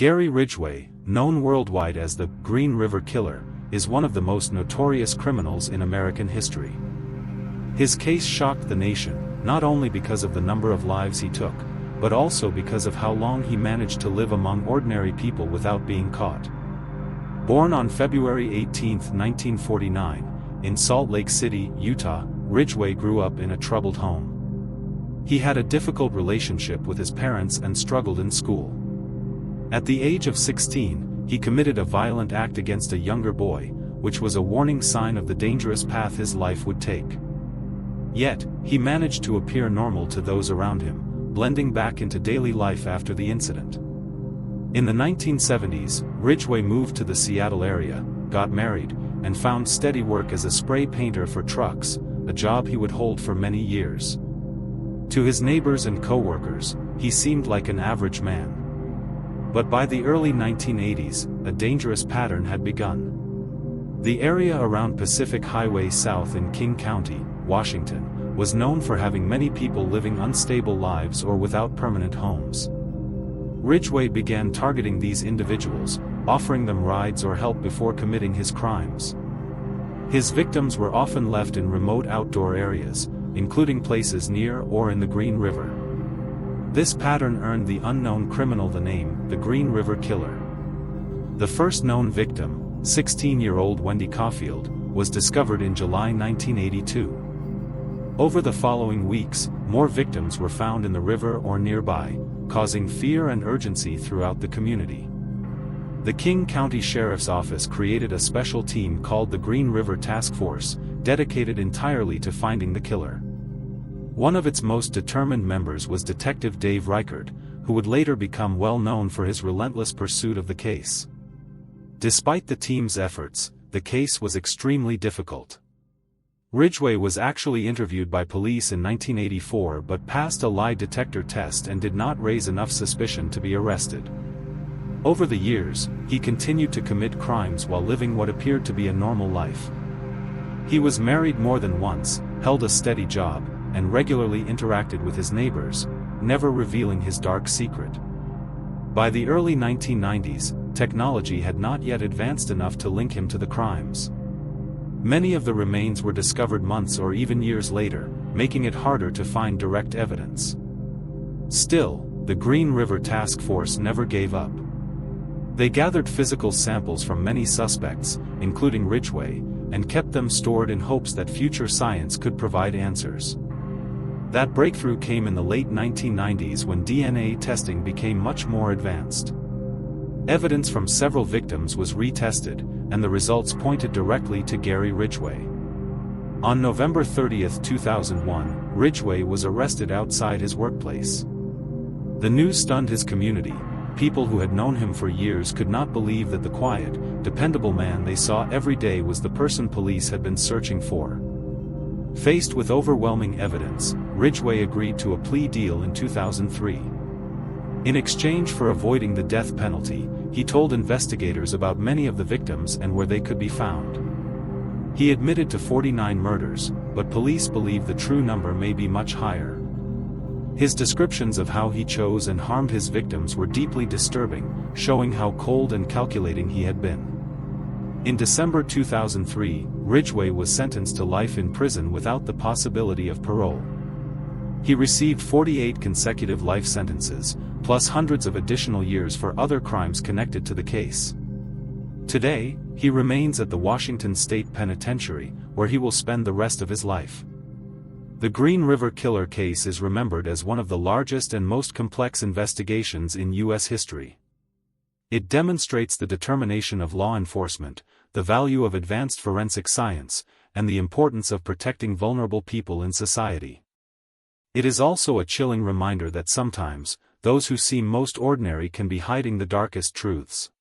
Gary Ridgway, known worldwide as the Green River Killer, is one of the most notorious criminals in American history. His case shocked the nation, not only because of the number of lives he took, but also because of how long he managed to live among ordinary people without being caught. Born on February 18, 1949, in Salt Lake City, Utah, Ridgway grew up in a troubled home. He had a difficult relationship with his parents and struggled in school. At the age of 16, he committed a violent act against a younger boy, which was a warning sign of the dangerous path his life would take. Yet, he managed to appear normal to those around him, blending back into daily life after the incident. In the 1970s, Ridgway moved to the Seattle area, got married, and found steady work as a spray painter for trucks, a job he would hold for many years. To his neighbors and co-workers, he seemed like an average man. But by the early 1980s, a dangerous pattern had begun. The area around Pacific Highway South in King County, Washington, was known for having many people living unstable lives or without permanent homes. Ridgway began targeting these individuals, offering them rides or help before committing his crimes. His victims were often left in remote outdoor areas, including places near or in the Green River. This pattern earned the unknown criminal the name, the Green River Killer. The first known victim, 16-year-old Wendy Caulfield, was discovered in July 1982. Over the following weeks, more victims were found in the river or nearby, causing fear and urgency throughout the community. The King County Sheriff's Office created a special team called the Green River Task Force, dedicated entirely to finding the killer. One of its most determined members was Detective Dave Reichert, who would later become well known for his relentless pursuit of the case. Despite the team's efforts, the case was extremely difficult. Ridgway was actually interviewed by police in 1984 but passed a lie detector test and did not raise enough suspicion to be arrested. Over the years, he continued to commit crimes while living what appeared to be a normal life. He was married more than once, held a steady job, and regularly interacted with his neighbors, never revealing his dark secret. By the early 1990s, technology had not yet advanced enough to link him to the crimes. Many of the remains were discovered months or even years later, making it harder to find direct evidence. Still, the Green River Task Force never gave up. They gathered physical samples from many suspects, including Ridgway, and kept them stored in hopes that future science could provide answers. That breakthrough came in the late 1990s when DNA testing became much more advanced. Evidence from several victims was retested, and the results pointed directly to Gary Ridgway. On November 30, 2001, Ridgway was arrested outside his workplace. The news stunned his community. People who had known him for years could not believe that the quiet, dependable man they saw every day was the person police had been searching for. Faced with overwhelming evidence, Ridgway agreed to a plea deal in 2003. In exchange for avoiding the death penalty, he told investigators about many of the victims and where they could be found. He admitted to 49 murders, but police believe the true number may be much higher. His descriptions of how he chose and harmed his victims were deeply disturbing, showing how cold and calculating he had been. In December 2003, Ridgway was sentenced to life in prison without the possibility of parole. He received 48 consecutive life sentences, plus hundreds of additional years for other crimes connected to the case. Today, he remains at the Washington State Penitentiary, where he will spend the rest of his life. The Green River Killer case is remembered as one of the largest and most complex investigations in U.S. history. It demonstrates the determination of law enforcement, the value of advanced forensic science, and the importance of protecting vulnerable people in society. It is also a chilling reminder that sometimes, those who seem most ordinary can be hiding the darkest truths.